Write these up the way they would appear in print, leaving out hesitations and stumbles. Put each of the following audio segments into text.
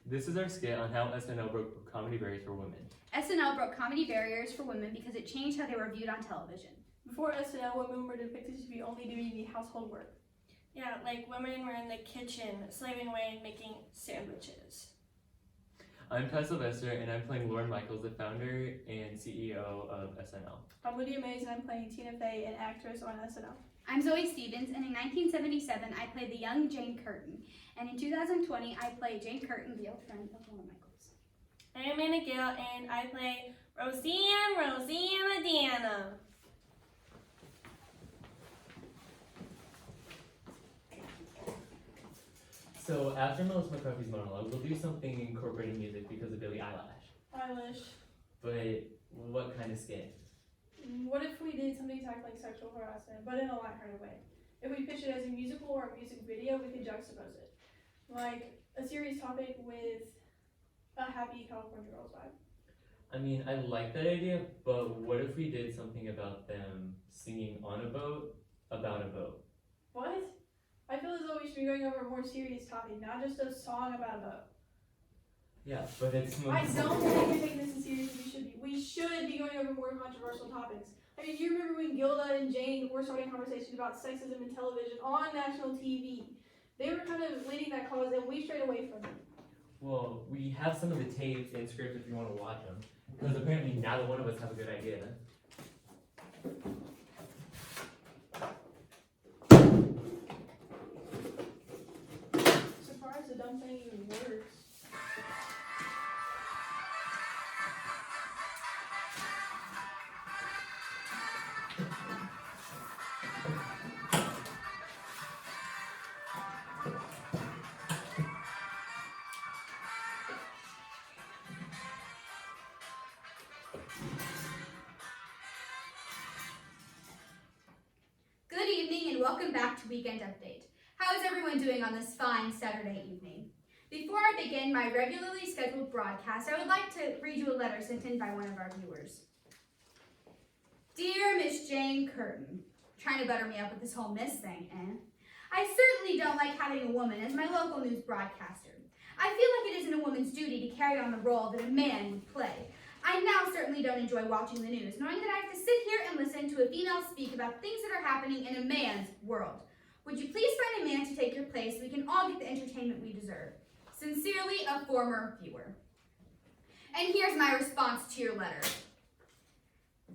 This is our skit on how SNL broke comedy barriers for women. SNL broke comedy barriers for women because it changed how they were viewed on television. Before SNL, women were depicted to be only doing the household work. Yeah, like women were in the kitchen, slaving away and making sandwiches. I'm Ty Sylvester, and I'm playing Lauren Michaels, the founder and CEO of SNL. I'm Lydia Mays, and I'm playing Tina Fey, an actress on SNL. I'm Zoe Stevens, and in 1977, I played the young Jane Curtin. And in 2020, I played Jane Curtin, the old friend of Lauren Michaels. I'm Anna Gale, and I play Roseanne Diana. So after Melissa McCarthy's monologue, we'll do something incorporating music because of Billie Eilish. But what kind of skit? What if we did something tackling sexual harassment, but in a lighthearted way? If we pitched it as a musical or a music video, we could juxtapose it. Like a serious topic with a happy California Girls vibe. I mean, I like that idea, but what if we did something about them singing on a boat about a boat? What? I feel as though we should be going over a more serious topic, not just a song about a boat. Yeah, but it's I don't think you're taking this as serious as we should be. We should be going over more controversial topics. I mean, you remember when Gilda and Jane were starting conversations about sexism in television on national TV? They were kind of leading that cause, and we strayed away from it. Well, we have some of the tapes and scripts if you want to watch them. Because apparently neither one of us have a good idea. Surprised the dumb thing even works. Good evening and welcome back to Weekend Update. How is everyone doing on this fine Saturday evening? Before I begin my regularly scheduled broadcast, I would like to read you a letter sent in by one of our viewers. Dear Miss Jane Curtin, trying to butter me up with this whole miss thing, eh? I certainly don't like having a woman as my local news broadcaster. I feel like it isn't a woman's duty to carry on the role that a man would play. I now certainly don't enjoy watching the news, knowing that I have to sit here and listen to a female speak about things that are happening in a man's world. Would you please find a man to take your place so we can all get the entertainment we deserve? Sincerely, a former viewer. And here's my response to your letter.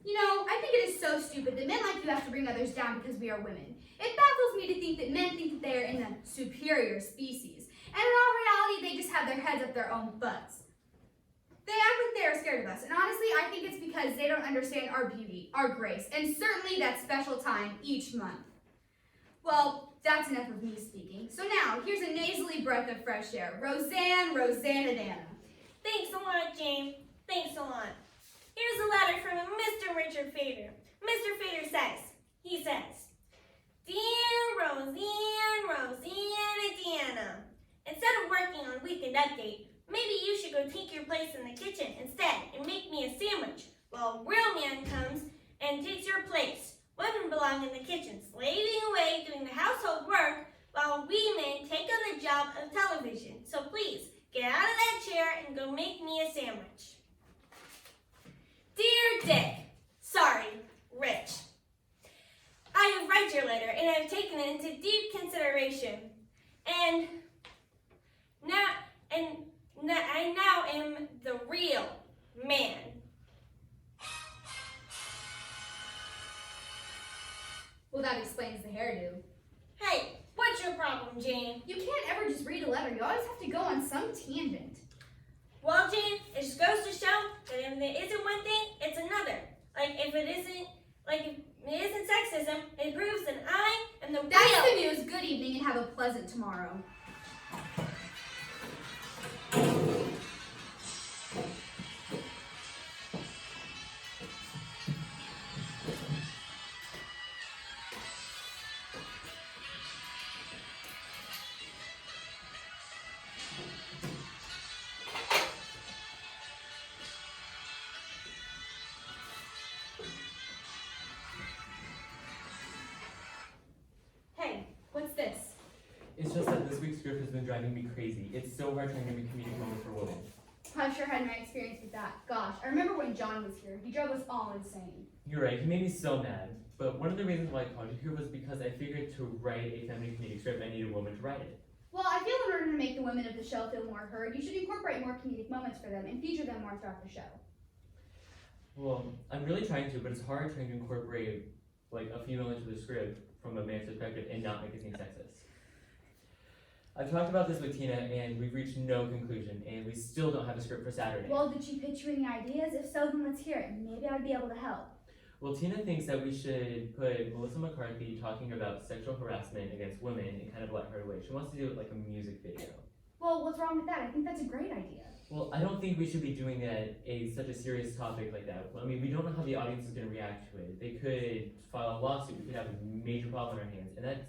You know, I think it is so stupid that men like you have to bring others down because we are women. It baffles me to think that men think that they are in the superior species, and in all reality, they just have their heads up their own butts. They act like they are scared of us, and honestly, I think it's because they don't understand our beauty, our grace, and certainly that special time each month. Well, that's enough of me speaking. So now, here's a nasally breath of fresh air. Roseanne Diana. Thanks a lot, Jane. Thanks a lot. Here's a letter from Mr. Richard Fader. Mr. Fader he says, Dear Roseanne Diana, instead of working on Weekend Update, maybe you should go take your place in the kitchen instead and make me a sandwich while a real man comes and takes your place. Women belong in the kitchen, slaving away doing the household work while we men take on the job of television. So please, get out of that chair and go make me a sandwich. Dear Dick, sorry, Rich. I have read your letter and I have taken it into deep consideration. And I now am the real man. Well, that explains the hairdo. Hey, what's your problem, Jane? You can't ever just read a letter. You always have to go on some tangent. Well, Jane, it just goes to show that if there isn't one thing, it's another. If it isn't sexism, it proves that I am the That's real. the news. Good evening and have a pleasant tomorrow. It's just that this week's script has been driving me crazy. It's so hard trying to make comedic moments for women. I sure had my experience with that. Gosh, I remember when John was here. He drove us all insane. You're right, he made me so mad. But one of the reasons why I called you here was because I figured to write a feminine comedic script, I needed a woman to write it. Well, I feel in order to make the women of the show feel more heard, you should incorporate more comedic moments for them and feature them more throughout the show. Well, I'm really trying to, but it's hard trying to incorporate like a female into the script from a man's perspective and not make it seem sexist. I've talked about this with Tina and we've reached no conclusion and we still don't have a script for Saturday. Well, did she pitch you any ideas? If so, then let's hear it. Maybe I would be able to help. Well, Tina thinks that we should put Melissa McCarthy talking about sexual harassment against women and kind of let her away. She wants to do it like a music video. Well, what's wrong with that? I think that's a great idea. Well, I don't think we should be doing such a serious topic like that. I mean, we don't know how the audience is going to react to it. They could file a lawsuit. We could have a major problem on our hands, and that's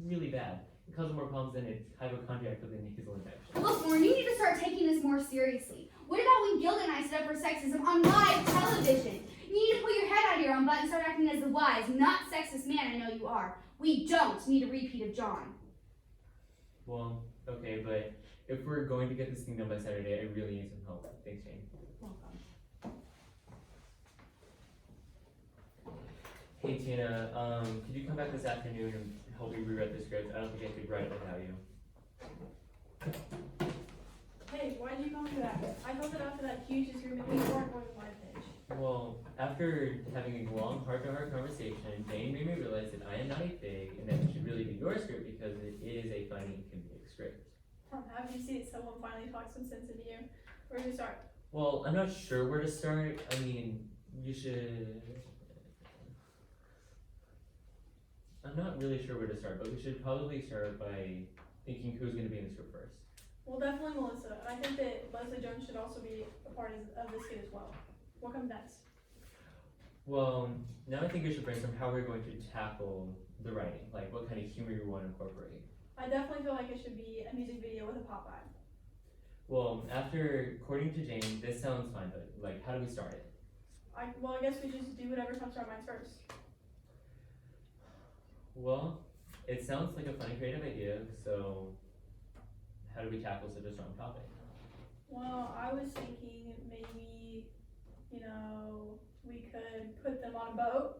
really bad. It causes more problems than a hypochondriac with a nasal infection. Look, Lauren, you need to start taking this more seriously. What about when Gilda and I stood up for sexism on live television? You need to put your head out of your own butt and start acting as the wise, not sexist man I know you are. We don't need a repeat of John. Well, okay, but if we're going to get this thing done by Saturday, I really need some help. Thanks, Jane. Welcome. Hey, Tina, could you come back this afternoon and help me rewrite the script? I don't think I could write it without you. Hey, why did you call me back? I thought that after that huge disagreement, we weren't going to live pitch. Well, after having a long heart-to-heart conversation, Jane made me realize that I am not a fig and that it should really be your script because it is a funny and comedic script. I'm happy to see that someone finally talks some sense into you. Where do we start? Well, I'm not sure where to start. I mean, you should... I'm not really sure where to start, but we should probably start by thinking who's going to be in the script first. Well, definitely Melissa. And I think that Leslie Jones should also be a part of this kid as well. What comes next? Well, now I think we should brainstorm how we're going to tackle the writing, like what kind of humor you want to incorporate. I definitely feel like it should be a music video with a pop vibe. Well, according to Jane, this sounds fine, but like, how do we start it? I guess we just do whatever comes to our minds first. Well, it sounds like a funny, creative idea, so how do we tackle such a strong topic? Well, I was thinking maybe, we could put them on a boat